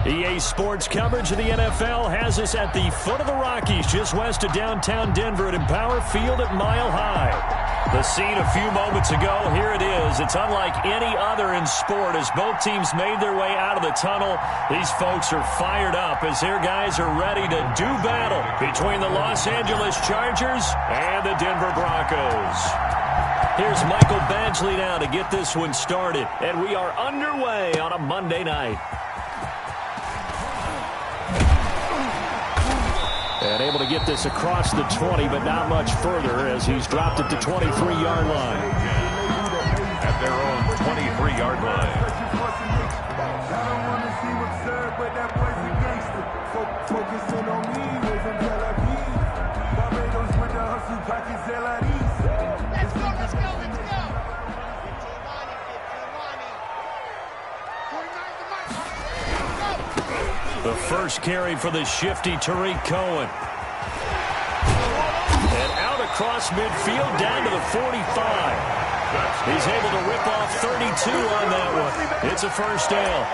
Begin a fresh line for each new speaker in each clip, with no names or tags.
EA Sports coverage of the NFL has us at the foot of the Rockies, just west of downtown Denver at Empower Field at Mile High. The scene a few moments ago, here it is. It's unlike any other in sport as both teams made their way out of the tunnel. These folks are fired up as their guys are ready to do battle between the Los Angeles Chargers and the Denver Broncos. Here's Michael Badgley now to get this one started, and we are underway on a Monday night. And able to get this across the 20, but not much further as he's dropped it to 23-yard line.
At their own 23-yard line.
Let's go.
The first carry for the shifty Tariq Cohen. And out across midfield down to the 45. He's able to rip off 32 on that one. It's a first down.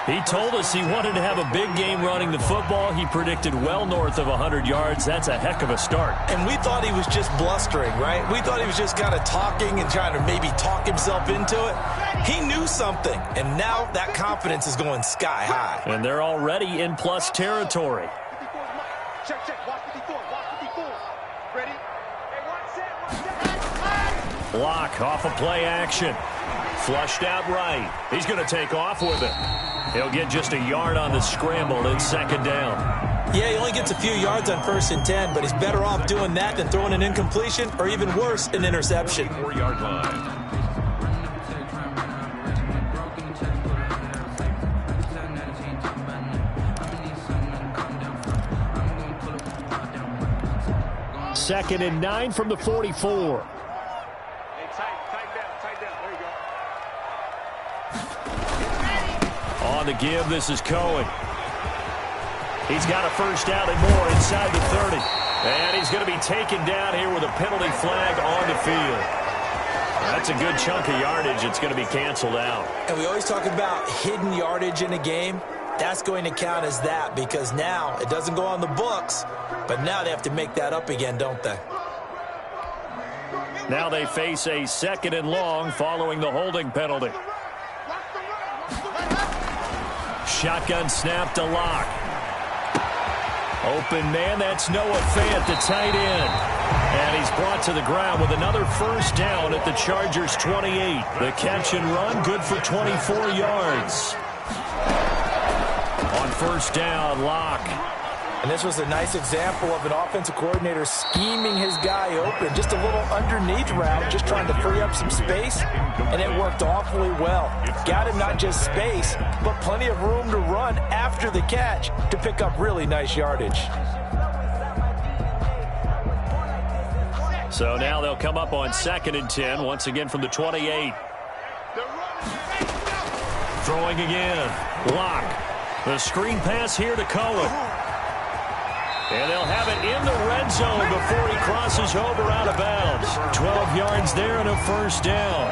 He told us he wanted to have a big game running the football. He predicted well north of 100 yards. That's a heck of a start.
And we thought he was just blustering, right? We thought he was just kind of talking and trying to maybe talk himself into it. He knew something, and now that confidence is going sky high.
And they're already in plus territory.
Check. Watch 54. Ready? Hey, one set.
Block off a play action. Flushed out right. He's going to take off with it. He'll get just a yard on the scramble. It's second down.
Yeah, he only gets a few yards on 1st and 10, but he's better off doing that than throwing an incompletion or even worse, an interception.
4-yard line.
Second and 9 from the 44. On the give, this is Cohen. He's got a first down and more inside the 30. And he's going to be taken down here with a penalty flag on the field. That's a good chunk of yardage. It's going to be canceled out.
And we always talk about hidden yardage in a game. That's going to count as that because now it doesn't go on the books, but now they have to make that up again, don't they?
Now they face a second and long following the holding penalty. Shotgun snap to Locke. Open man, that's Noah Fant, the tight end. And he's brought to the ground with another first down at the Chargers' 28. The catch and run, good for 24 yards. On first down, Locke.
And this was a nice example of an offensive coordinator scheming his guy open. Just a little underneath route, just trying to free up some space, and it worked awfully well. Got him not just space, but plenty of room to run after the catch to pick up really nice yardage.
So now they'll come up on 2nd and 10, once again from the 28. Throwing again, Locke. The screen pass here to Cohen. And they'll have it in the red zone before he crosses over out of bounds. 12 yards there and a first down.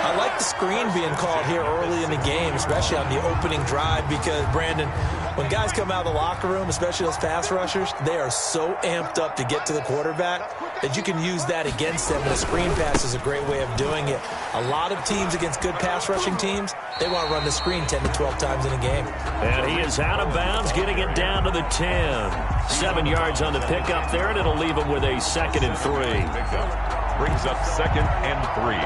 I like the screen being called here early in the game, especially on the opening drive, because, Brandon, when guys come out of the locker room, especially those pass rushers, they are so amped up to get to the quarterback that you can use that against them. And a screen pass is a great way of doing it. A lot of teams against good pass rushing teams, they want to run the screen 10 to 12 times in a game.
And he is out of bounds, getting it down to the 10. 7 yards on the pickup there, and it'll leave him with a 2nd and 3.
Brings up 2nd and 3.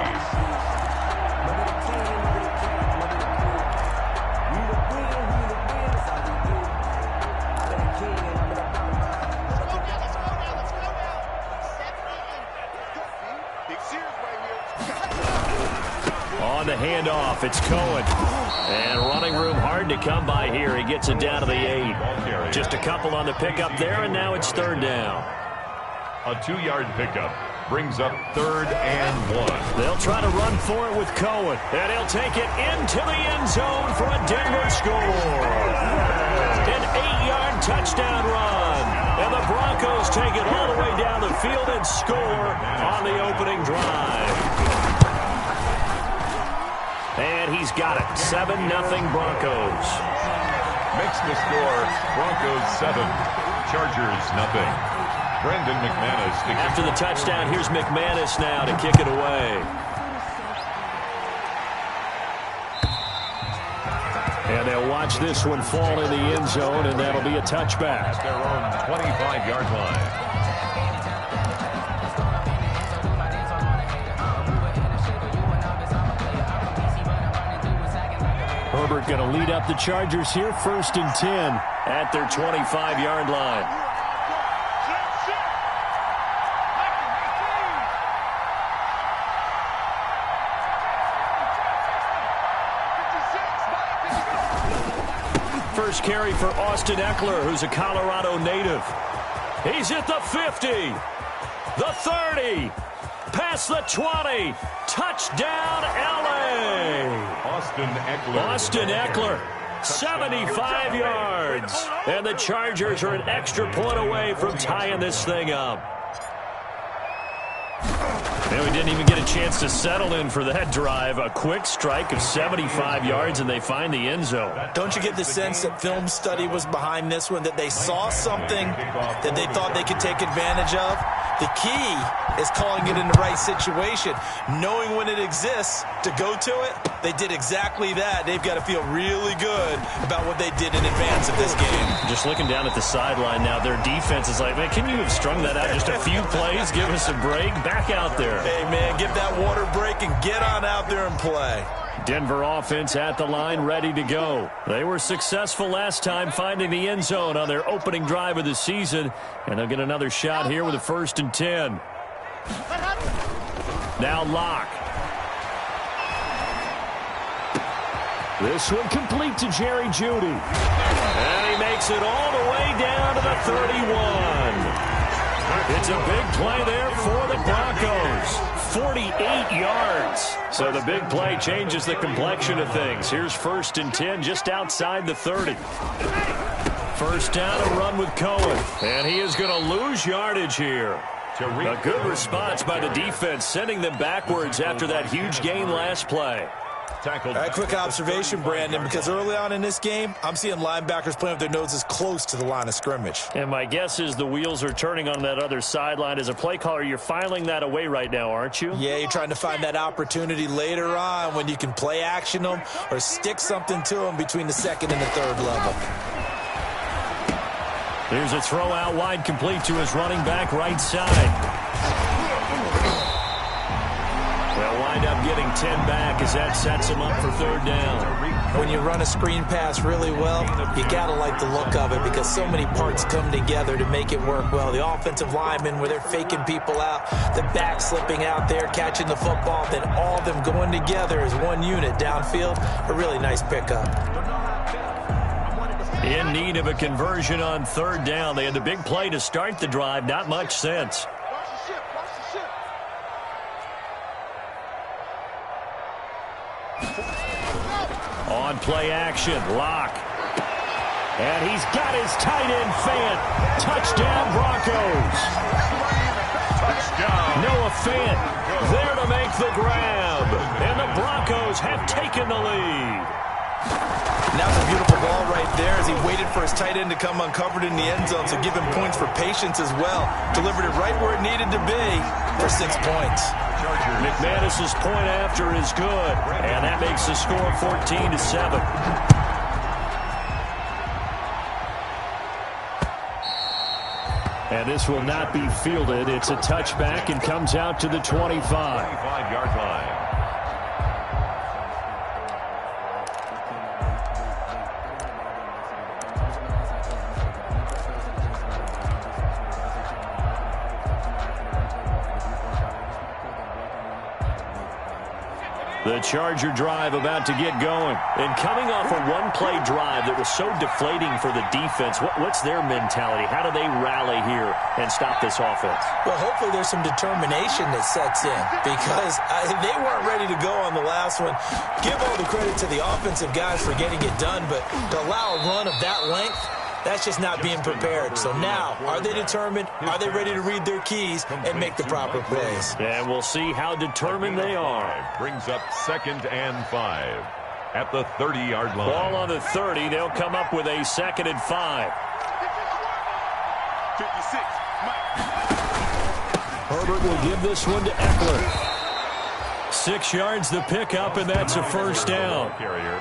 On the handoff, it's Cohen. And running room hard to come by here. He gets it down to the 8. Just a couple on the pickup there, and now it's 3rd down.
A 2-yard pickup brings up 3rd and 1.
They'll try to run for it with Cohen. And he'll take it into the end zone for a Denver score. An 8-yard touchdown run. And the Broncos take it all the way down the field and score on the opening drive. And he's got it. 7-0 Broncos.
makes the score Broncos 7, Chargers nothing. Brandon McManus.
After the touchdown, here's McManus now to kick it away. And they'll watch this one fall in the end zone, and that'll be a touchback.
At their own 25-yard line.
Herbert going to lead up the Chargers here, 1st and 10 at their 25-yard line. First carry for Austin Eckler, who's a Colorado native. He's at the 50, the 30, past the 20. Touchdown, L.A. Austin Eckler, 75 yards. And the Chargers are an extra point away from tying this thing up. And we didn't even get a chance to settle in for that drive. A quick strike of 75 yards, and they find the end zone.
Don't you get the sense that film study was behind this one, that they saw something that they thought they could take advantage of? The key is calling it in the right situation, knowing when it exists to go to it. They did exactly that. They've got to feel really good about what they did in advance of this game.
Just looking down at the sideline now, their defense is like, man, can you have strung that out just a few plays? Give us a break. Back out there.
Hey, man, give that water break and get on out there and play.
Denver offense at the line, ready to go. They were successful last time finding the end zone on their opening drive of the season, and they'll get another shot here with a 1st and 10. Now Locke. This one complete to Jerry Jeudy. And he makes it all the way down to the 31. It's a big play there for the Broncos. 48 yards. So the big play changes the complexion of things. Here's 1st and 10 just outside the 30. First down, a run with Cohen. And he is going to lose yardage here. A good response by the defense, sending them backwards after that huge gain last play.
A quick observation, Brandon, because early on in this game, I'm seeing linebackers playing with their noses close to the line of scrimmage.
And my guess is the wheels are turning on that other sideline. As a play caller, you're filing that away right now, aren't you?
Yeah, you're trying to find that opportunity later on when you can play action them or stick something to them between the 2nd and the 3rd level.
Here's a throw out wide, complete to his running back right side. They'll wind up getting 10 back as that sets him up for 3rd down.
When you run a screen pass really well, you got to like the look of it because so many parts come together to make it work well. The offensive linemen, where they're faking people out, the back slipping out there, catching the football, then all of them going together as one unit downfield. A really nice pickup.
In need of a conversion on 3rd down. They had the big play to start the drive. Not much sense. On play action, Locke. And he's got his tight end Fant. Touchdown, Broncos.
Touchdown.
Noah Fant there to make the grab. And the Broncos have taken the lead.
Now it's a beautiful ball right there as he waited for his tight end to come uncovered in the end zone, so give him points for patience as well. Delivered it right where it needed to be for 6 points.
McManus's point after is good, and that makes the score 14-7. And this will not be fielded. It's a touchback and comes out to the 25.
25-yard line.
The Charger drive about to get going. And coming off a one-play drive that was so deflating for the defense, what's their mentality? How do they rally here and stop this offense?
Well, hopefully there's some determination that sets in because they weren't ready to go on the last one. Give all the credit to the offensive guys for getting it done, but to allow a run of that length, that's just not being prepared. So now, are they determined? Are they ready to read their keys and make the proper plays?
And we'll see how determined they are.
Brings up 2nd and 5. at the 30-yard line.
Ball on the 30. They'll come up with a 2nd and 5.
56, Mike.
Herbert will give this one to Eckler. 6 yards the pickup, and that's a first down.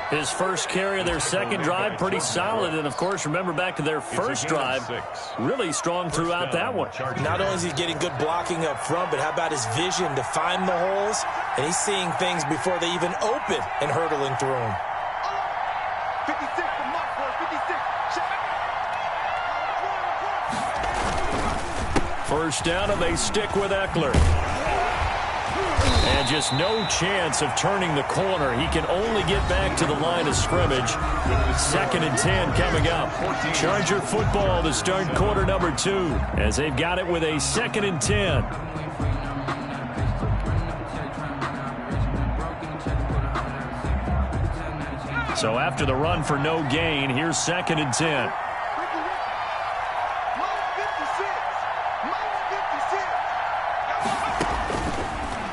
His first carry of their second drive, pretty solid. And, of course, remember back to their first drive, really strong throughout that one.
Not only is he getting good blocking up front, but how about his vision to find the holes? And he's seeing things before they even open and hurdling through them.
56 for Mark, 56.
First down, and they stick with Eckler. And just no chance of turning the corner. He can only get back to the line of scrimmage. 2nd and 10 coming up. Charger football to start quarter number 2 as they've got it with a 2nd and 10. So after the run for no gain, here's 2nd and 10.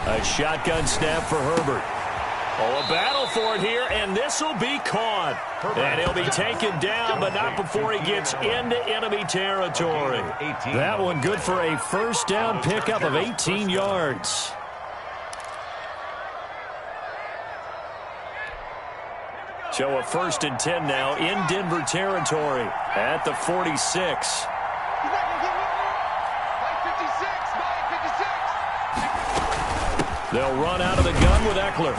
A shotgun snap for Herbert. Oh, a battle for it here, and this will be caught. And he'll be taken down, but not before he gets into enemy territory. That one good for a first down pickup of 18 yards. So a 1st and 10 now in Denver territory at the 46. They'll run out of the gun with Eckler.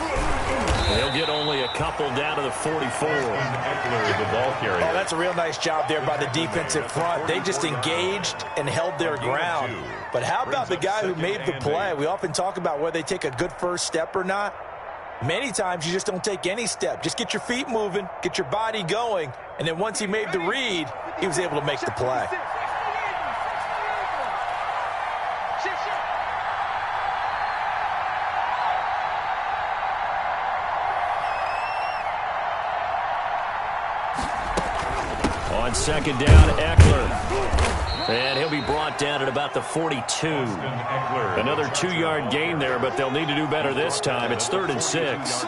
They'll get only a couple down to the 44.
Eckler, the ball carrier.
Oh, that's a real nice job there by the defensive front. They just engaged and held their ground. But how about the guy who made the play? We often talk about whether they take a good first step or not. Many times you just don't take any step. Just get your feet moving, get your body going, and then once he made the read, he was able to make the play.
On 2nd down, Eckler. And he'll be brought down at about the 42. Another 2-yard gain there, but they'll need to do better this time. It's 3rd and 6.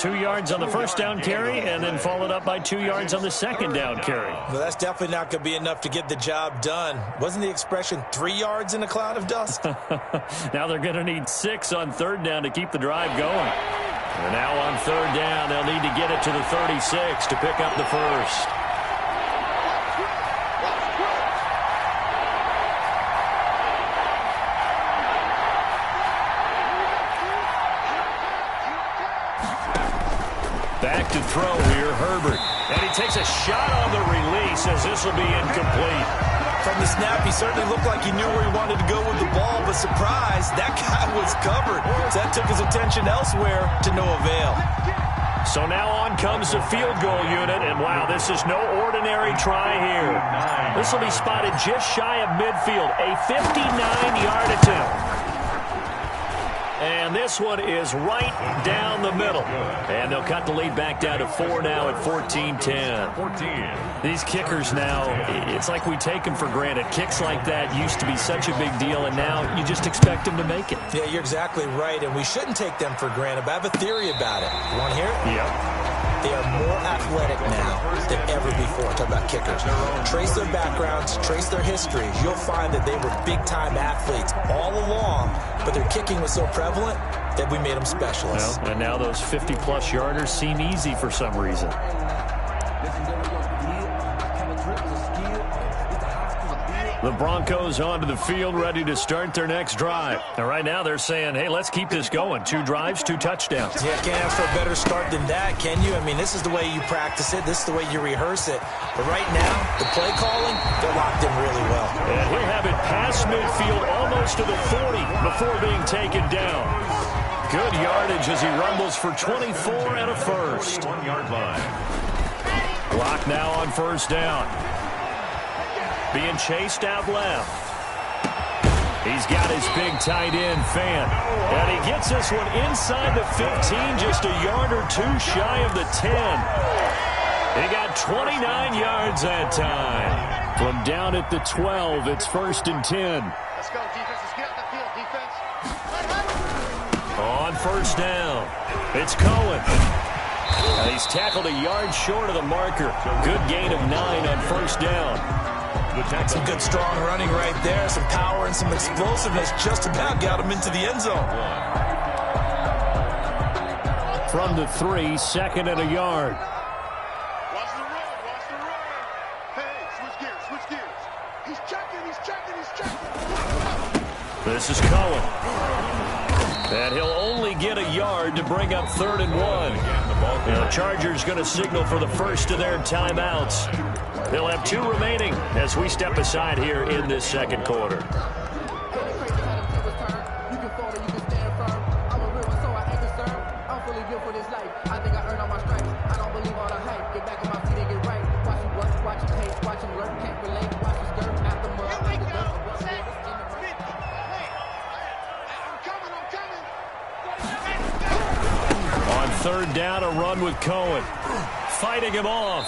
2 yards on the first down carry, and then followed up by 2 yards on the 2nd down carry.
Well, that's definitely not going to be enough to get the job done. Wasn't the expression 3 yards in a cloud of dust?
Now they're going to need 6 on 3rd down to keep the drive going. And now on 3rd down, they'll need to get it to the 36 to pick up the first. Back to throw here, Herbert. And he takes a shot on the release as this will be incomplete.
From the snap, he certainly looked like he knew where he wanted to go with the ball, but surprise, that guy was covered. So that took his attention elsewhere to no avail.
So now on comes the field goal unit, and wow, this is no ordinary try here. This will be spotted just shy of midfield, a 59-yard attempt. And this one is right down the middle. And they'll cut the lead back down to 4 now at 14-10. These kickers now, it's like we take them for granted. Kicks like that used to be such a big deal, and now you just expect them to make it.
Yeah, you're exactly right, and we shouldn't take them for granted. But I have a theory about it. You want to hear it?
Yep.
They are more athletic now than ever before. Talk about kickers. Trace their backgrounds, trace their histories. You'll find that they were big-time athletes all along, but their kicking was so prevalent that we made them specialists.
Well, and now those 50-plus yarders seem easy for some reason. The Broncos onto the field, ready to start their next drive. And right now they're saying, hey, let's keep this going. 2 drives, 2 touchdowns.
Yeah, can't ask for a better start than that, can you? I mean, this is the way you practice it. This is the way you rehearse it. But right now, the play calling, they're locked in really well.
And he'll have it past midfield, almost to the 40 before being taken down. Good yardage as he rumbles for 24 and a first.
1-yard line.
Clock now on first down. Being chased out left. He's got his big tight end, Fan. And he gets this one inside the 15, just a yard or 2 shy of the 10. He got 29 yards that time. From down at the 12, it's 1st and 10.
Let's go, defense. Let's get out the field, defense.
On first down, it's Cohen. And he's tackled a yard short of the marker. Good gain of 9 on first down.
Some good strong running right there. Some power and some explosiveness just about got him into the end zone.
From the 3, 2nd and a yard.
Watch the run, watch the run. Hey, switch gears, switch gears. He's checking, he's checking, he's checking.
This is Cohen. And he'll only get a yard to bring up 3rd and 1. And the Chargers going to signal for the first of their timeouts. They'll have 2 remaining as we step aside here in this second quarter. On 3rd down, a run with Cohen. Fighting him off.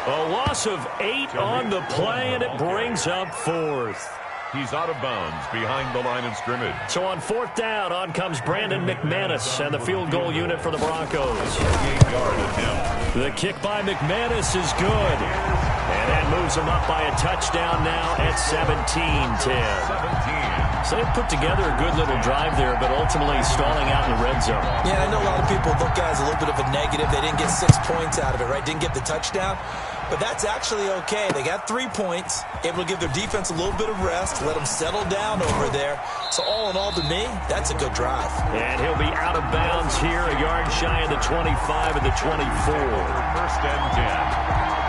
A loss of 8 on the play, and it brings up 4th.
He's out of bounds behind the line of scrimmage.
So on 4th down, on comes Brandon McManus and the field goal unit for the Broncos.
8-yard attempt.
The kick by McManus is good. And that moves him up by a touchdown now at 17-10.
17.
So they put together a good little drive there, but ultimately stalling out in the red zone.
Yeah, I know a lot of people look at it as a little bit of a negative. They didn't get 6 points out of it, right? Didn't get the touchdown. But that's actually okay. They got 3 points, able to give their defense a little bit of rest, let them settle down over there. So all in all, to me, that's a good drive.
And he'll be out of bounds here, a yard shy of the 25 and the 24.
1st and 10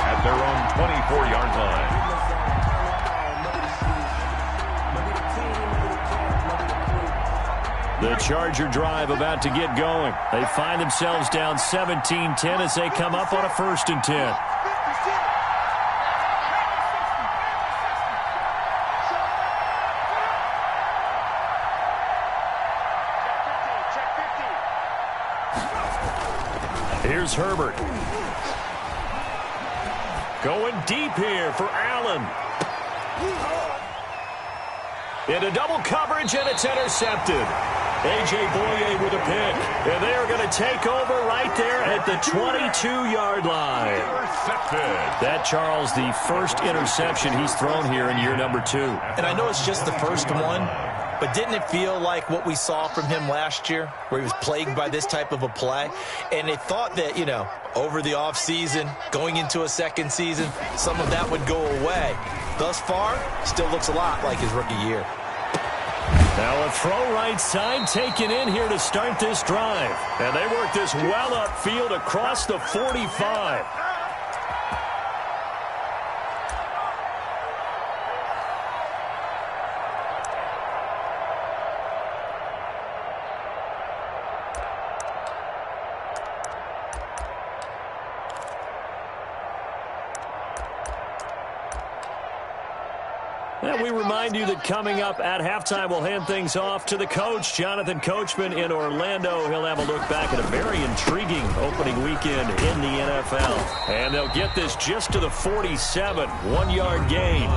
at their own 24-yard line.
The Charger drive about to get going. They find themselves down 17-10 as they come up on a 1st and 10. Here's Herbert. Going deep here for Allen. Into double coverage, and it's intercepted. A.J. Boye with a pick. And they are going to take over right there at the 22-yard line.
Intercepted.
That, Charles, the first interception he's thrown here in year number 2.
And I know it's just the first one, but didn't it feel like what we saw from him last year, where he was plagued by this type of a play? And it thought that, you know, over the offseason, going into a second season, some of that would go away. Thus far, still looks a lot like his rookie year.
Now a throw right side taken in here to start this drive. And they work this well upfield across the 45. And we remind you that coming up at halftime, we'll hand things off to the coach, Jonathan Coachman in Orlando. He'll have a look back at a very intriguing opening weekend in the NFL. And they'll get this just to the 47, 1-yard gain.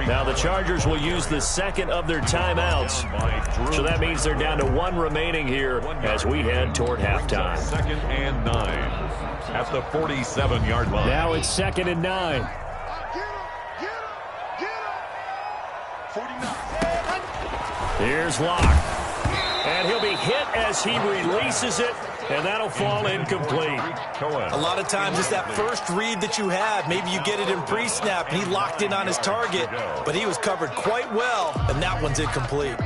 Now the Chargers will use the second of their timeouts. So that means they're down to 1 remaining here as we head toward halftime.
2nd and 9 at the 47-yard line.
Now it's 2nd and 9. Here's Locke. And he'll be hit as he releases it, and that'll fall incomplete.
A lot of times it's that first read that you have. Maybe you get it in pre-snap, and he locked in on his target, but he was covered quite well, and that one's incomplete.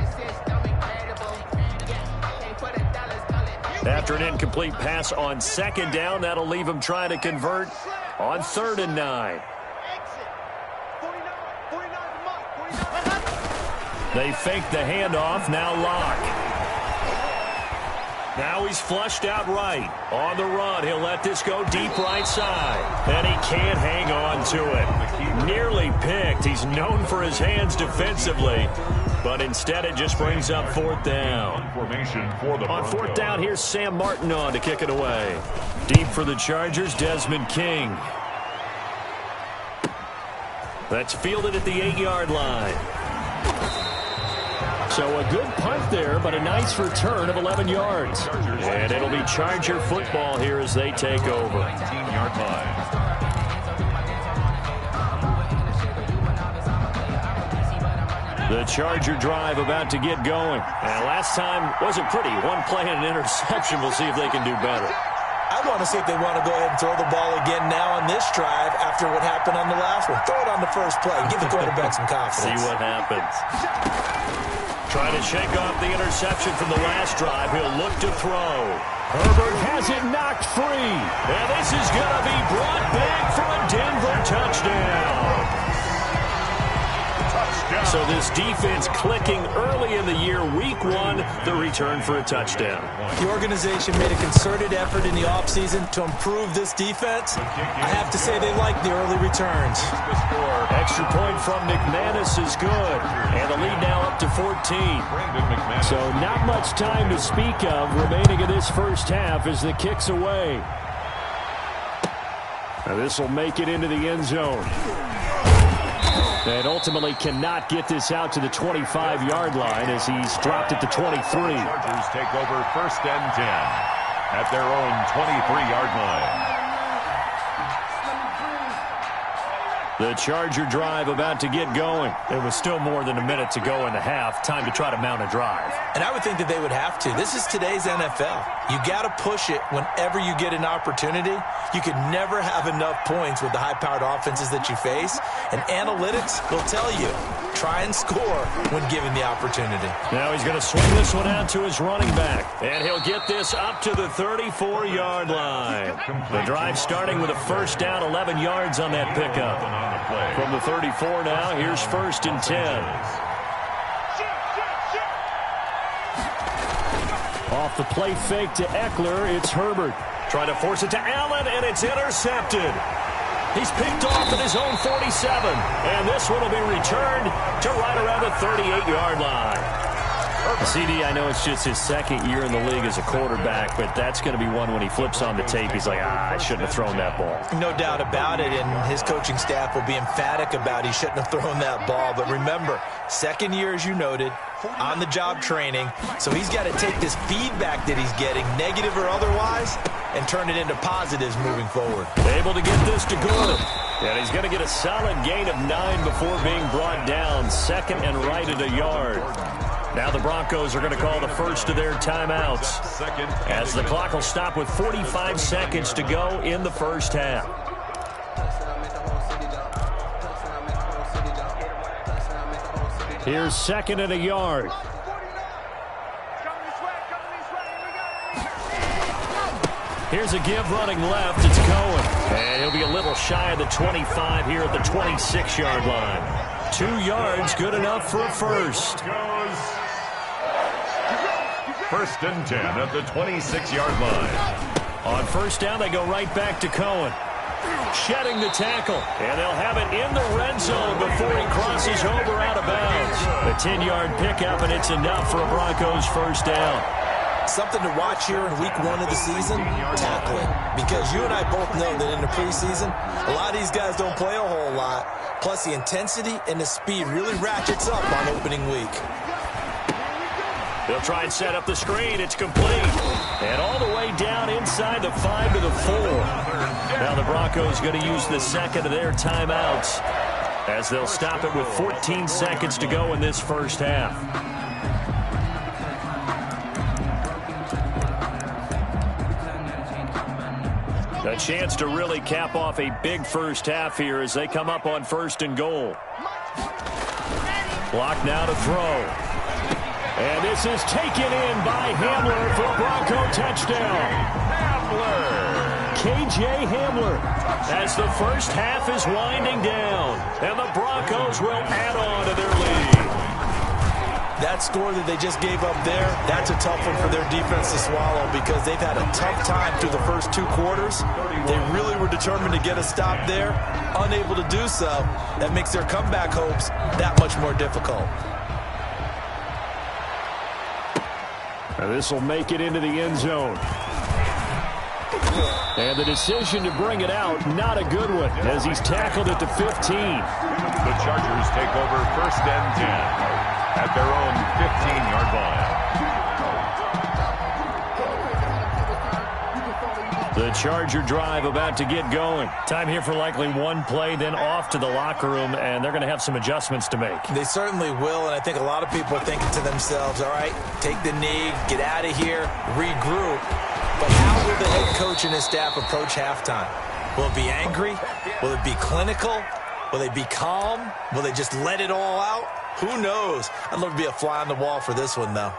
After an incomplete pass on 2nd down, that'll leave him trying to convert on 3rd and 9. They fake the handoff. Now Locke. Now he's flushed out right. On the run, he'll let this go deep right side. And he can't hang on to it. Nearly picked. He's known for his hands defensively. But instead, it just brings up 4th down. On 4th down, here's Sam Martin on to kick it away. Deep for the Chargers, Desmond King. That's fielded at the 8-yard line. So a good punt there, but a nice return of 11 yards. And it'll be Charger football here as they take over.
19-yard line.
The Charger drive about to get going. And last time wasn't pretty. One play and an interception. We'll see if they can do better.
I want to see if they want to go ahead and throw the ball again now on this drive after what happened on the last one. Throw it on the first play. Give the quarterback some confidence.
See what happens. Trying to shake off the interception from the last drive. He'll look to throw. Herbert has it knocked free. And this is going to be brought back for a Denver touchdown. So this defense clicking early in the year. Week 1, the return for a touchdown.
The organization made a concerted effort in the offseason to improve this defense. I have to say they like the early returns.
Extra point from McManus is good. And the lead now up to 14. So not much time to speak of remaining in this first half as the kick's away. Now this will make it into the end zone. And ultimately cannot get this out to the 25-yard line as he's dropped it to 23.
Chargers take over 1st and 10 at their own 23-yard line.
The Charger drive about to get going. There was still more than a minute to go in the half. Time to try to mount a drive.
And I would think that they would have to. This is today's NFL. You got to push it whenever you get an opportunity. You can never have enough points with the high-powered offenses that you face. And analytics will tell you, try and score when given the opportunity.
Now he's going to swing this one out to his running back. And he'll get this up to the 34-yard line. The drive starting with a first down, 11 yards on that pickup. From the 34 now, here's 1st and 10. Off the play fake to Eckler, it's Herbert. Trying to force it to Allen, and it's intercepted. He's picked off at his own 47. And this one will be returned to right around the 38-yard line. CD, I know it's just his 2nd year in the league as a quarterback, but that's going to be one when he flips on the tape. He's like, I shouldn't have thrown that ball.
No doubt about it, and his coaching staff will be emphatic about he shouldn't have thrown that ball. But remember, 2nd year, as you noted, on-the-job training, so he's got to take this feedback that he's getting, negative or otherwise, and turn it into positives moving forward.
Able to get this to Gordon. And he's going to get a solid gain of 9 before being brought down. 2nd and right at a yard. Now the Broncos are going to call the first of their timeouts as the clock will stop with 45 seconds to go in the first half. Here's 2nd and a yard. Here's a give running left. It's Cohen. And he'll be a little shy of the 25 here at the 26-yard line. 2 yards, good enough for a first.
1st and 10 at the 26-yard line.
On first down, they go right back to Cohen. Shedding the tackle. And they'll have it in the red zone before he crosses over out of bounds. A 10-yard pickup, and it's enough for a Broncos first down.
Something to watch here in week 1 of the season, tackling. Because you and I both know that in the preseason, a lot of these guys don't play a whole lot. Plus, the intensity and the speed really ratchets up on opening week.
They'll try and set up the screen. It's complete. And all the way down inside the 5 to the 4. Now the Broncos going to use the 2nd of their timeouts as they'll stop it with 14 seconds to go in this first half. A chance to really cap off a big first half here as they come up on 1st and goal. Block now to throw. And this is taken in by Hamler for a Bronco touchdown. KJ Hamler as the first half is winding down. And the Broncos will add on to their lead.
That score that they just gave up there, that's a tough one for their defense to swallow because they've had a tough time through the first 2 quarters. They really were determined to get a stop there. Unable to do so, that makes their comeback hopes that much more difficult.
Now this will make it into the end zone. And the decision to bring it out, not a good one, as he's tackled at the 15.
The Chargers take over 1st and 10. at their own 15-yard line.
The Charger drive about to get going. Time here for likely one play, then off to the locker room, and they're going to have some adjustments to make.
They certainly will, and I think a lot of people are thinking to themselves, all right, take the knee, get out of here, regroup. But how will the head coach and his staff approach halftime? Will it be angry? Will it be clinical? Will they be calm? Will they just let it all out? Who knows? I'd love to be a fly on the wall for this one, though.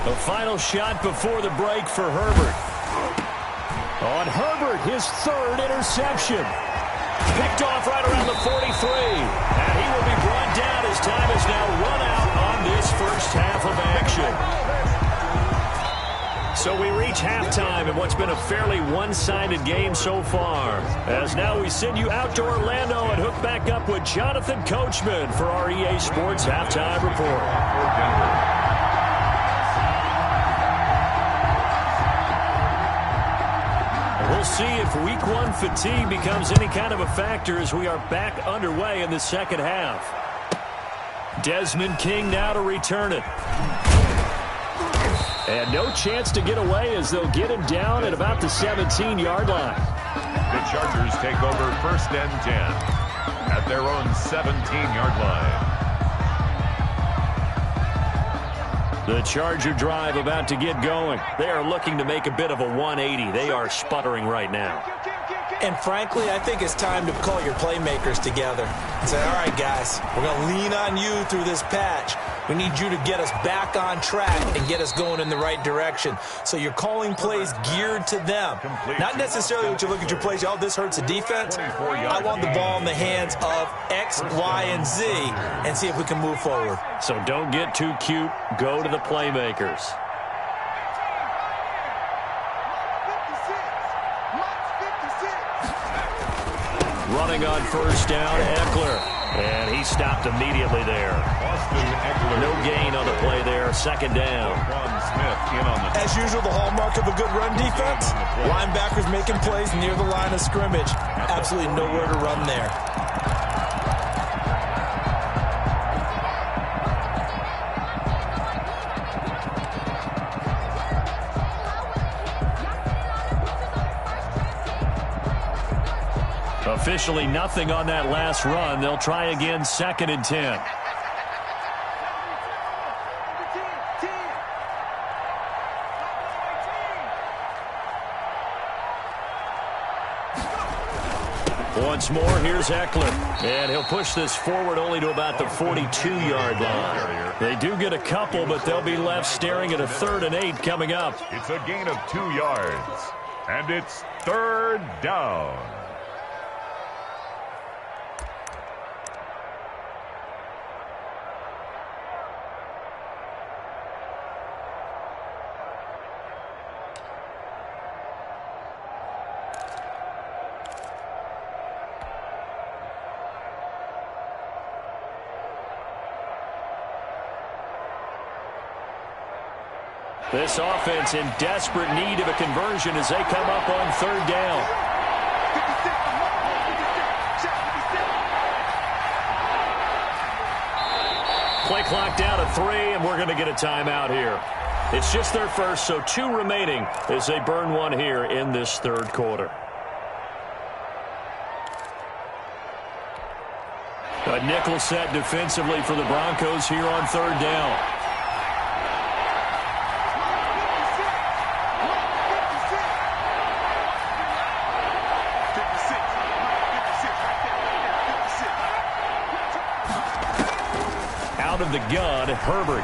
The final shot before the break for Herbert. On Herbert, his third interception. Picked off right around the 43. And he will be brought down as time has now run out on this first half of action. So we reach halftime in what's been a fairly one-sided game so far. As now we send you out to Orlando and hook back up with Jonathan Coachman for our EA Sports Halftime Report. We'll see if week one fatigue becomes any kind of a factor as we are back underway in the second half. Desmond King now to return it. And no chance to get away as they'll get him down at about the 17-yard line.
The Chargers take over 1st and 10 at their own 17-yard line.
The Charger drive about to get going. They are looking to make a bit of a 180. They are sputtering right now.
And frankly, I think it's time to call your playmakers together and say, all right, guys, we're going to lean on you through this patch. We need you to get us back on track and get us going in the right direction. So you're calling plays geared to them. Not necessarily what you look at your plays, oh, this hurts the defense. I want the ball in the hands of X, Y, and Z and see if we can move forward.
So don't get too cute. Go to the playmakers. Running on first down, Eckler. And he stopped immediately there. No gain on the play there. Second down.
As usual, the hallmark of a good run defense. Linebackers making plays near the line of scrimmage. Absolutely nowhere to run there.
Officially nothing on that last run. They'll try again 2nd and 10. Once more, here's Eckler. And he'll push this forward only to about the 42-yard line. They do get a couple, but they'll be left staring at a 3rd and 8 coming up.
It's a gain of 2 yards. And it's 3rd down.
This offense in desperate need of a conversion as they come up on 3rd down. Play clock down to 3, and we're going to get a timeout here. It's just their first, so 2 remaining as they burn one here in this 3rd quarter. A nickel set defensively for the Broncos here on 3rd down. Out of the gun, Herbert.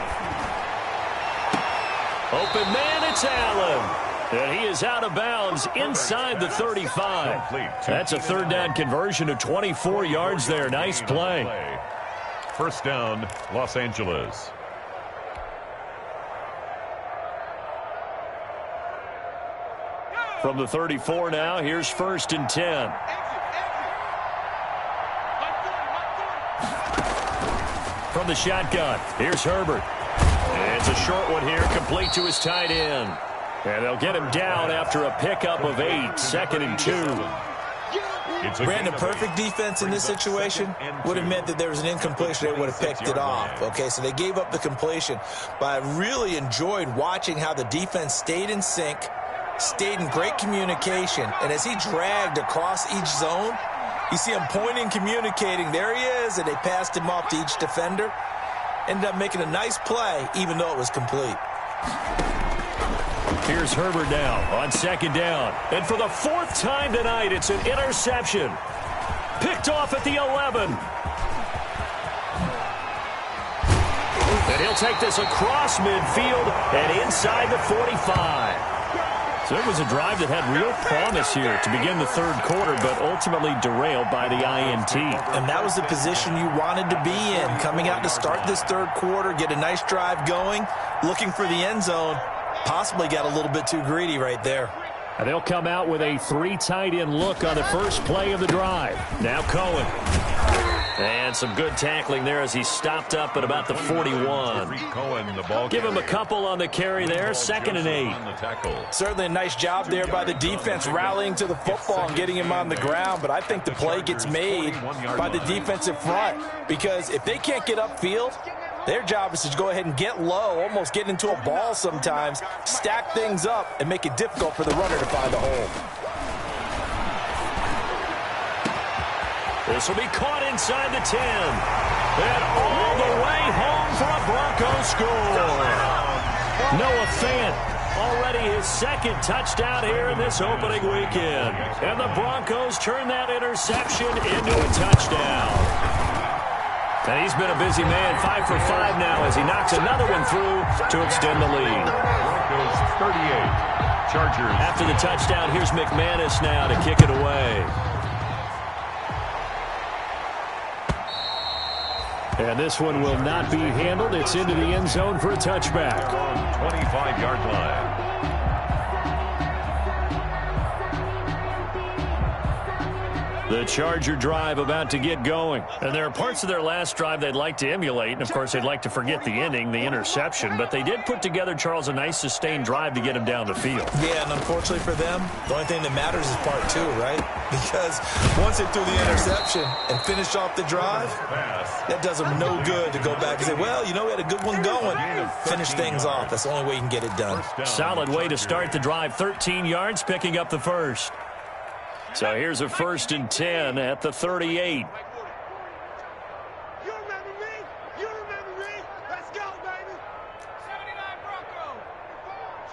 Open man, it's Allen. And he is out of bounds inside the 35. That's a 3rd down conversion of 24 yards there. Nice play.
1st down, Los Angeles.
From the 34 now, here's 1st and 10. from the shotgun. Here's Herbert. It's a short one here, complete to his tight end. And they'll get him down after a pickup of 8, 2nd and 2.
Brandon, perfect defense in this situation would have meant that there was an incompletion. They would have picked it off. Okay, so they gave up the completion. But I really enjoyed watching how the defense stayed in sync, stayed in great communication. And as he dragged across each zone, you see him pointing, communicating. There he is, and they passed him off to each defender. Ended up making a nice play, even though it was complete.
Here's Herbert now on 2nd down. And for the 4th time tonight, it's an interception. Picked off at the 11. And he'll take this across midfield and inside the 45. So it was a drive that had real promise here to begin the 3rd quarter, but ultimately derailed by the INT.
And that was the position you wanted to be in, coming out to start this 3rd quarter, get a nice drive going, looking for the end zone. Possibly got a little bit too greedy right there.
And they'll come out with a 3 tight end look on the first play of the drive. Now Cohen. And some good tackling there as he stopped up at about the 41. Give him a couple on the carry there, 2nd and 8.
Certainly a nice job there by the defense rallying to the football and getting him on the ground. But I think the play gets made by the defensive front, because if they can't get upfield, their job is to go ahead and get low, almost get into a ball sometimes, stack things up, and make it difficult for the runner to find a hole.
This will be caught inside the 10. And all the way home for a Broncos score. Noah Fant, already his 2nd touchdown here in this opening weekend. And the Broncos turn that interception into a touchdown. And he's been a busy man, 5 for 5 now as he knocks another one through to extend the lead.
Broncos 38, Chargers.
After the touchdown, here's McManus now to kick it away. And this one will not be handled. It's into the end zone for a touchback.
25-yard line.
The Charger drive about to get going. And there are parts of their last drive they'd like to emulate. And, of course, they'd like to forget the ending, the interception. But they did put together, Charles, a nice sustained drive to get him down the field.
Yeah, and unfortunately for them, the only thing that matters is part 2, right? Because once they threw the interception and finished off the drive, that does them no good to go back and say, well, you know, we had a good one going. Finish things off. That's the only way you can get it done.
Solid way to start the drive. 13 yards, picking up the first. So here's a 1st and 10 at the 38.
You remember me? You remember me? Let's go, baby. 79 Broncos.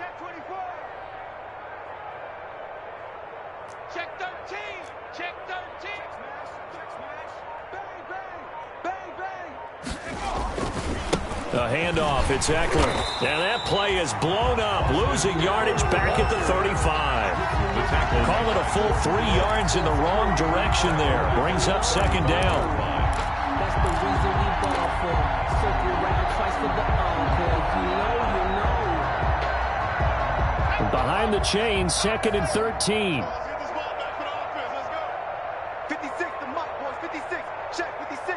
Check 24. Check 13. Check 13. Check smash. Bang, bang. Bang, bang.
A handoff. It's Eckler. And that play is blown up. Losing yardage back at the 35. Call it a full 3 yards in the wrong direction there. Brings up 2nd down.
That's the reason we ball for. Circle around twice for the encore. You know.
Behind the chain, 2nd and 13.
Let's get this ball back for the offense. Let's go. 56, the muck, boys. 56. Check 56.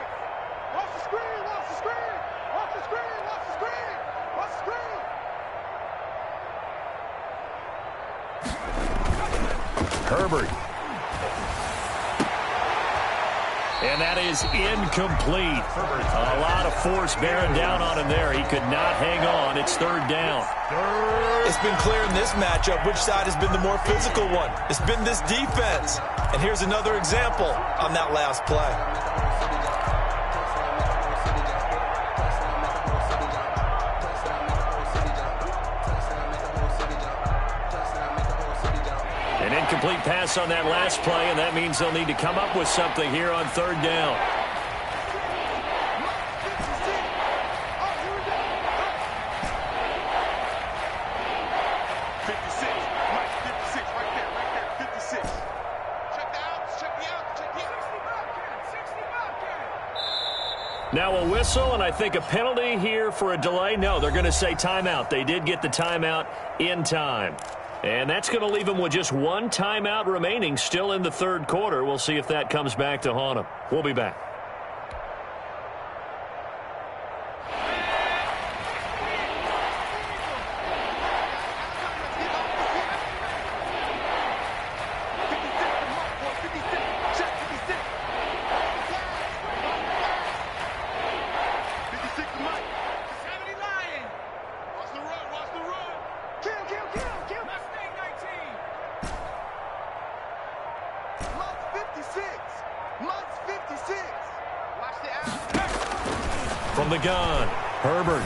Watch the screen. Watch the screen. Watch the screen. Watch the screen. Watch the screen.
Herbert. And that is incomplete. A lot of force bearing down on him there. He could not hang on. It's 3rd down.
It's been clear in this matchup which side has been the more physical one. It's been this defense. And here's another example on that last play.
An incomplete pass on that last play, and that means they'll need to come up with something here on 3rd down. Now a whistle, and I think a penalty here for a delay. No, they're going to say timeout. They did get the timeout in time. And that's going to leave them with just 1 timeout remaining still in the 3rd quarter. We'll see if that comes back to haunt them. We'll be back. from the gun. Herbert.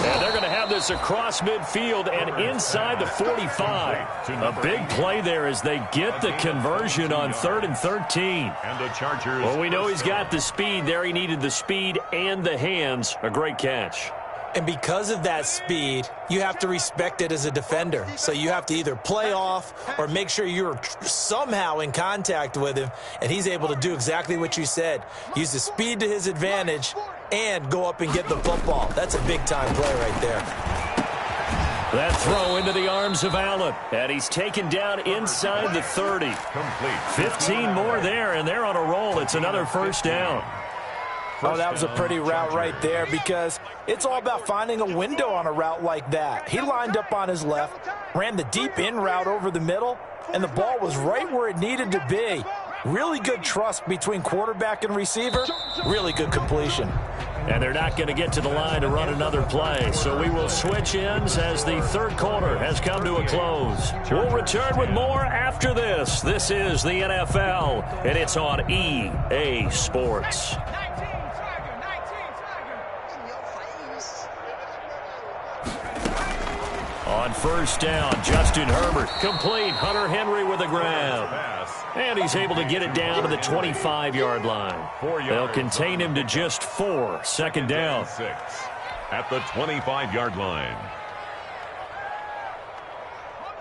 And they're going to have this across midfield and inside the 45. A big play there as they get the conversion on 3rd and 13.
And the Chargers.
Well, we know he's got the speed there. He needed the speed and the hands. A great catch.
And because of that speed, you have to respect it as a defender. So you have to either play off or make sure you're somehow in contact with him, and he's able to do exactly what you said. Use the speed to his advantage and go up and get the football. That's a big-time play right there.
That throw into the arms of Allen, and he's taken down inside the 30.
Complete.
15 more there, and they're on a roll. It's another first down.
Oh, that was a pretty route right there because it's all about finding a window on a route like that. He lined up on his left, ran the deep in route over the middle, and the ball was right where it needed to be. Really good trust between quarterback and receiver. Really good completion.
And they're not going to get to the line to run another play, so we will switch ends as the third quarter has come to a close. We'll return with more after this. This is the NFL, and it's on EA Sports. On first down, Justin Herbert complete. Hunter Henry with a grab. And he's able to get it down to the 25-yard line. They'll contain him to just 4. Second down.
At the 25-yard line.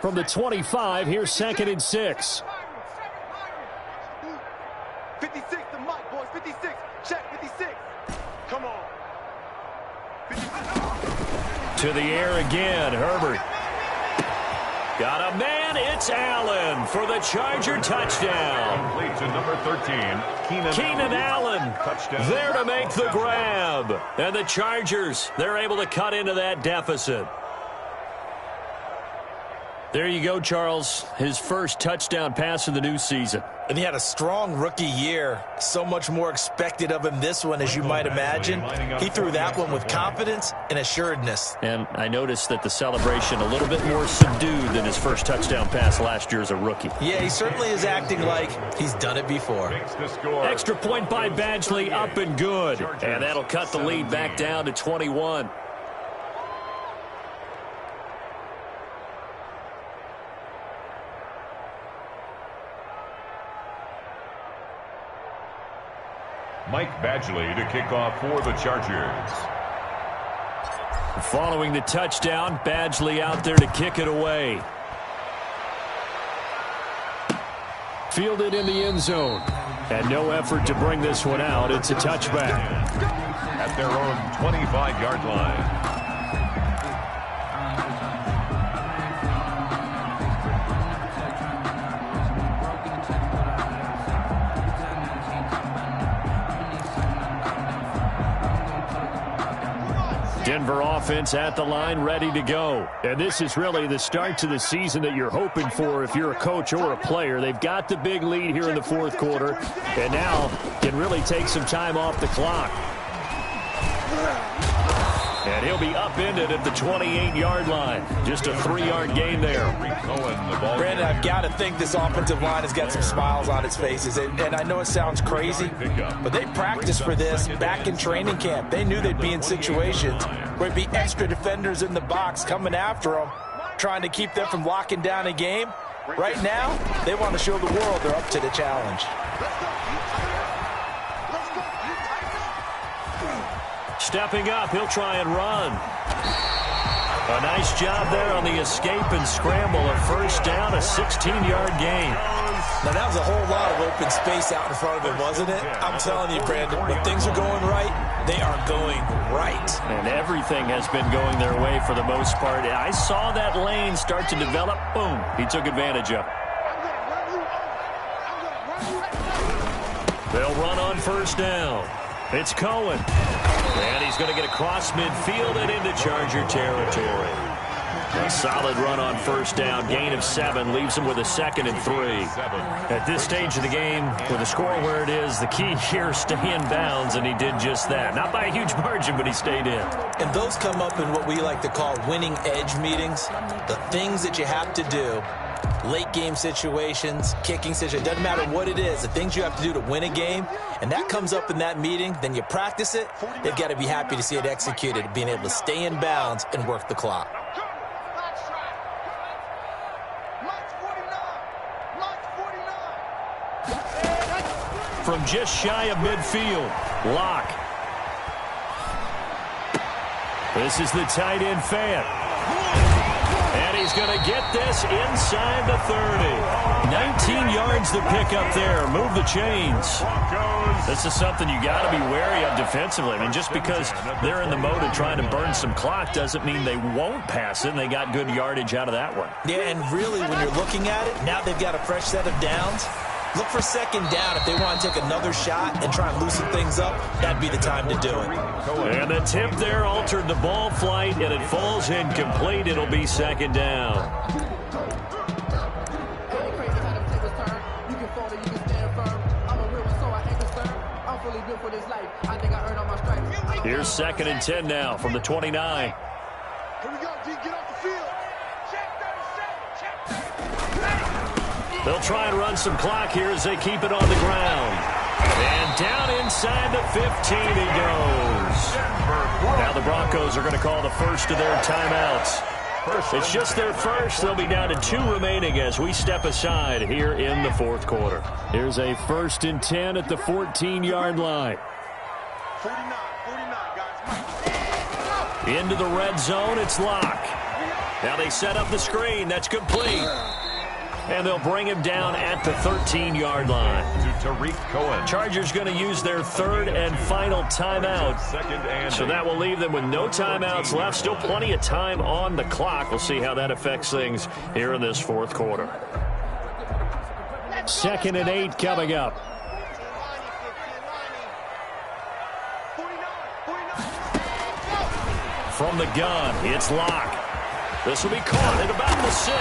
From the 25, here's 2nd and 6.
56, the mic, boys. 56. Check 56. Come on. 56.
To the air again, Herbert. Got a man, it's Allen for the Charger touchdown.
Complete to number 13,
Keenan Allen
touchdown.
there to make the grab. And the Chargers, they're able to cut into that deficit. There you go, Charles. His first touchdown pass of the new season.
And he had a strong rookie year. So much more expected of him this one, as you might imagine. He threw that one with confidence and assuredness.
And I noticed that the celebration a little bit more subdued than his first touchdown pass last year as a rookie.
Yeah, he certainly is acting like he's done it before.
Extra point by Badgley, up and good. And that'll cut the lead back down to 21.
Mike Badgley to kick off for the Chargers.
Following the touchdown, Badgley out there to kick it away. Fielded in the end zone. And no effort to bring this one out. It's a touchback.
At their own 25-yard line.
Denver offense at the line, ready to go. And this is really the start to the season that you're hoping for if you're a coach or a player. They've got the big lead here in the fourth quarter, and now can really take some time off the clock. And he'll be upended at the 28-yard line. Just a 3-yard gain there.
Brandon, I've got to think this offensive line has got some smiles on its faces. And I know it sounds crazy, but they practiced for this back in training camp. They knew they'd be in situations where it'd be extra defenders in the box coming after them, trying to keep them from locking down a game. Right now, they want to show the world they're up to the challenge.
Stepping up, he'll try and run. A nice job there on the escape and scramble. A first down, a 16-yard gain.
Now, that was a whole lot of open space out in front of him, wasn't it? I'm telling you, Brandon, when things are going right, they are going right.
And everything has been going their way for the most part. I saw that lane start to develop. Boom. He took advantage of it. They'll run on first down. It's Cohen. And he's going to get across midfield and into Charger territory. A solid run on first down. Gain of 7 leaves him with a 2nd and 3. At this stage of the game, with the score where it is, the key here is stay in bounds, and he did just that. Not by a huge margin, but he stayed in.
And those come up in what we like to call winning edge meetings. The things that you have to do late game situations, kicking situations, doesn't matter what it is, the things you have to do to win a game, and that comes up in that meeting, then you practice it, they've got to be happy to see it executed, being able to stay in bounds and work the clock.
From just shy of midfield, Locke. This is the tight end fan. And he's going to get this inside the 30. 19 yards to pick up there. Move the chains. This is something you got to be wary of defensively. I mean, just because they're in the mode of trying to burn some clock doesn't mean they won't pass it. And they got good yardage out of that one.
Yeah, and really, when you're looking at it, now they've got a fresh set of downs. Look for second down. If they want to take another shot and try and loosen things up, that'd be the time to do it.
And the tip there altered the ball flight, and it falls incomplete. It'll be second down. Here's 2nd and 10 now from the 29.
Here we go, D. Get off the field.
They'll try and run some clock here as they keep it on the ground. And down inside the 15 he goes. Now the Broncos are going to call the first of their timeouts. It's just their first. They'll be down to 2 remaining as we step aside here in the 4th quarter. Here's a 1st and 10 at the 14-yard line.
49, guys.
Into the red zone, it's Locke. Now they set up the screen. That's complete. And they'll bring him down at the 13-yard line.
To Tariq Cohen.
Chargers going to use their 3rd and final timeout. So that will leave them with no timeouts left. Still plenty of time on the clock. We'll see how that affects things here in this 4th quarter. 2nd and 8 coming up. From the gun, it's Locke. This will be caught at about the 6.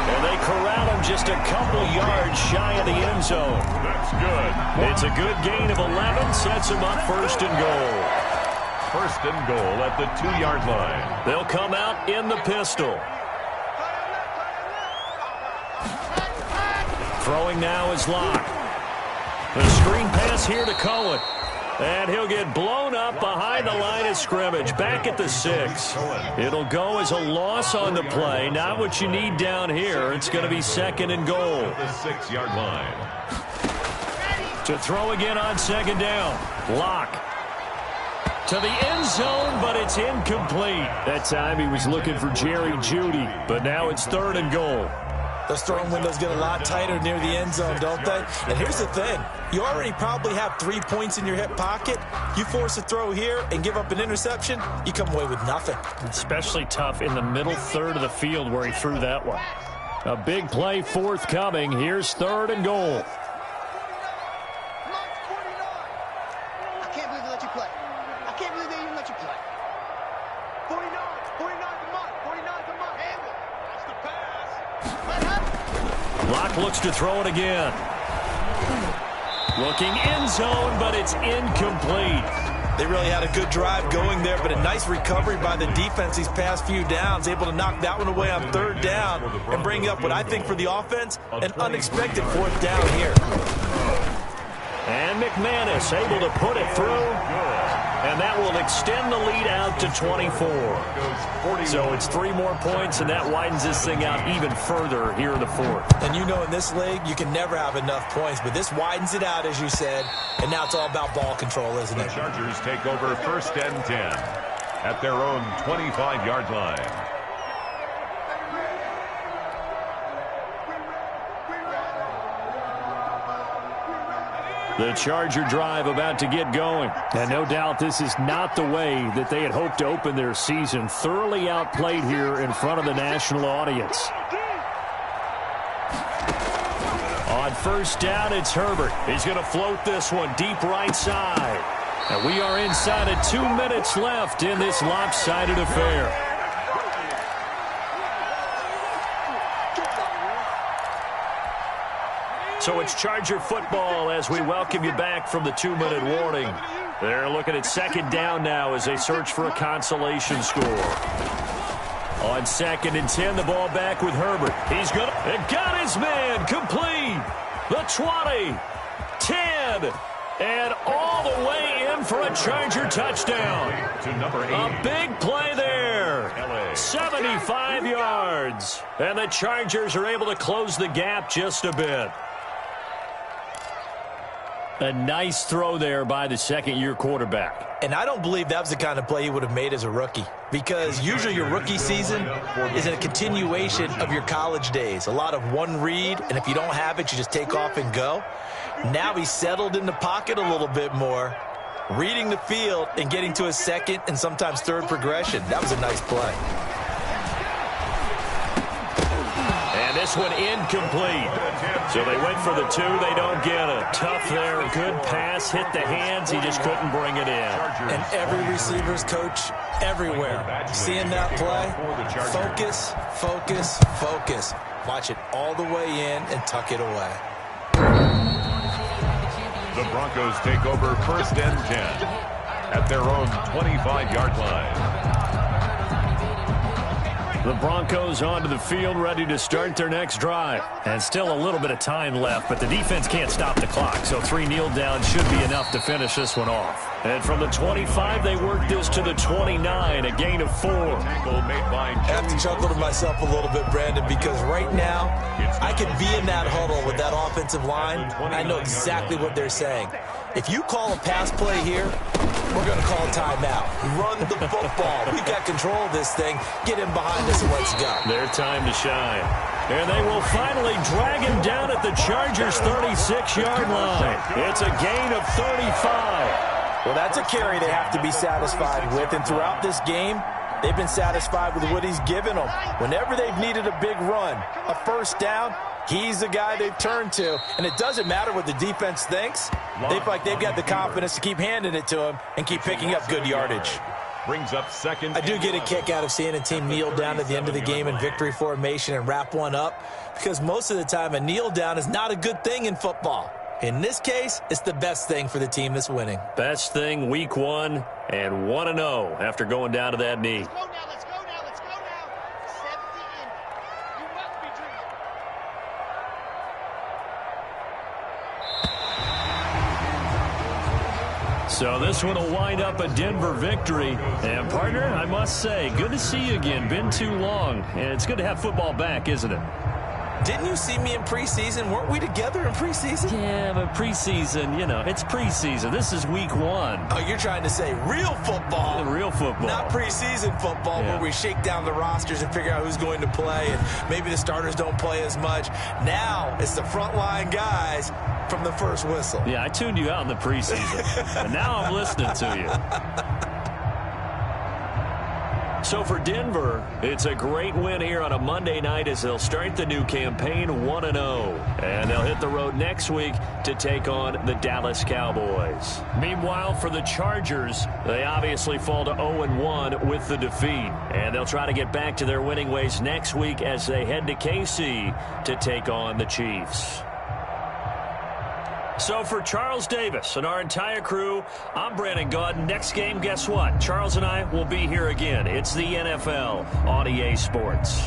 And they corral him just a couple yards shy of the end zone.
That's good.
It's a good gain of 11. Sets him up 1st and goal.
1st and goal at the 2-yard line.
They'll come out in the pistol. Throwing now is Locke. The screen pass here to Cohen. And he'll get blown up behind the line of scrimmage. Back at the 6. It'll go as a loss on the play. Not what you need down here. It's going to be 2nd and goal.
The 6-yard line.
To throw again on 2nd down. Locke. To the end zone, but it's incomplete. That time he was looking for Jerry Jeudy. But now it's 3rd and goal.
Those throwing windows get a lot tighter near the end zone, don't they? And here's the thing. You already probably have 3 points in your hip pocket. You force a throw here and give up an interception, you come away with nothing.
Especially tough in the middle 3rd of the field where he threw that one. A big play forthcoming. Here's 3rd and goal.
I can't believe they let you play. I can't believe they even let you play. 49 to Mott. 49 to Mott. Handle. That's the pass.
Locke looks to throw it again. Looking end zone, but it's incomplete.
They really had a good drive going there, but a nice recovery by the defense these past few downs, able to knock that one away on 3rd down and bring up what I think for the offense, an unexpected 4th down here.
And McManus able to put it through. And that will extend the lead out to 24. So it's 3 more points, and that widens this thing out even further here in the 4th.
And you know in this league, you can never have enough points, but this widens it out, as you said, and now it's all about ball control, isn't it?
The Chargers take over 1st and 10 at their own 25-yard line.
The Charger drive about to get going. And no doubt this is not the way that they had hoped to open their season. Thoroughly outplayed here in front of the national audience. On 1st down, it's Herbert. He's going to float this one deep right side. And we are inside of 2 minutes left in this lopsided affair. So it's Charger football as we welcome you back from the 2-minute warning. They're looking at 2nd down now as they search for a consolation score. On 2nd and 10, the ball back with Herbert. He's going to... It got his man complete. The 20, 10, and all the way in for a Charger touchdown.
To number 8.
A big play there. 75 yards. And the Chargers are able to close the gap just a bit. A nice throw there by the second-year quarterback.
And I don't believe that was the kind of play he would have made as a rookie, because usually your rookie season is a continuation of your college days. A lot of one read, and if you don't have it, you just take off and go. Now he's settled in the pocket a little bit more, reading the field and getting to his second and sometimes third progression. That was a nice play.
And this one incomplete. So they went for the 2. They don't get it. Tough there. Good pass. Hit the hands. He just couldn't bring it in.
And every receiver's coach everywhere, seeing that play, focus, focus, focus. Watch it all the way in and tuck it away.
The Broncos take over 1st and 10 at their own 25-yard line.
The Broncos onto the field, ready to start their next drive. And still a little bit of time left, but the defense can't stop the clock, so 3 kneel downs should be enough to finish this one off. And from the 25, they work this to the 29, a gain of 4.
I have to chuckle to myself a little bit, Brandon, because right now, I could be in that huddle with that offensive line. I know exactly what they're saying. If you call a pass play here, we're going to call a timeout. Run the football. We've got control of this thing. Get him behind us and let's go.
Their time to shine. And they will finally drag him down at the Chargers' 36-yard line. It's a gain of 35.
Well, that's a carry they have to be satisfied with. And throughout this game, they've been satisfied with what he's given them. Whenever they've needed a big run, a first down, he's the guy they've turned to. And it doesn't matter what the defense thinks. They feel like they've got the confidence to keep handing it to him and keep picking up good yardage.
Brings up 2nd.
I do get a kick out of seeing a team kneel down at the end of the game in victory formation and wrap one up, because most of the time a kneel down is not a good thing in football. In this case, it's the best thing for the team that's winning.
Best thing week 1 and 1-0 after going down to that knee.
Let's go now, let's go now, let's go now. 70 in. You must be dreaming.
So this one will wind up a Denver victory. And, partner, I must say, good to see you again. Been too long. And it's good to have football back, isn't it?
Didn't you see me in preseason? Weren't we together in preseason?
Yeah, but preseason, you know, it's preseason. This is week 1.
Oh, you're trying to say real football.
Real football.
Not preseason football,
Yeah.
where we shake down the rosters and figure out who's going to play, and maybe the starters don't play as much. Now it's the frontline guys from the first whistle.
Yeah, I tuned you out in the preseason. And now I'm listening to you. So for Denver, it's a great win here on a Monday night as they'll start the new campaign 1-0. And they'll hit the road next week to take on the Dallas Cowboys. Meanwhile, for the Chargers, they obviously fall to 0-1 with the defeat. And they'll try to get back to their winning ways next week as they head to KC to take on the Chiefs. So for Charles Davis and our entire crew, I'm Brandon Gaudin. Next game, guess what? Charles and I will be here again. It's the NFL on EA Sports.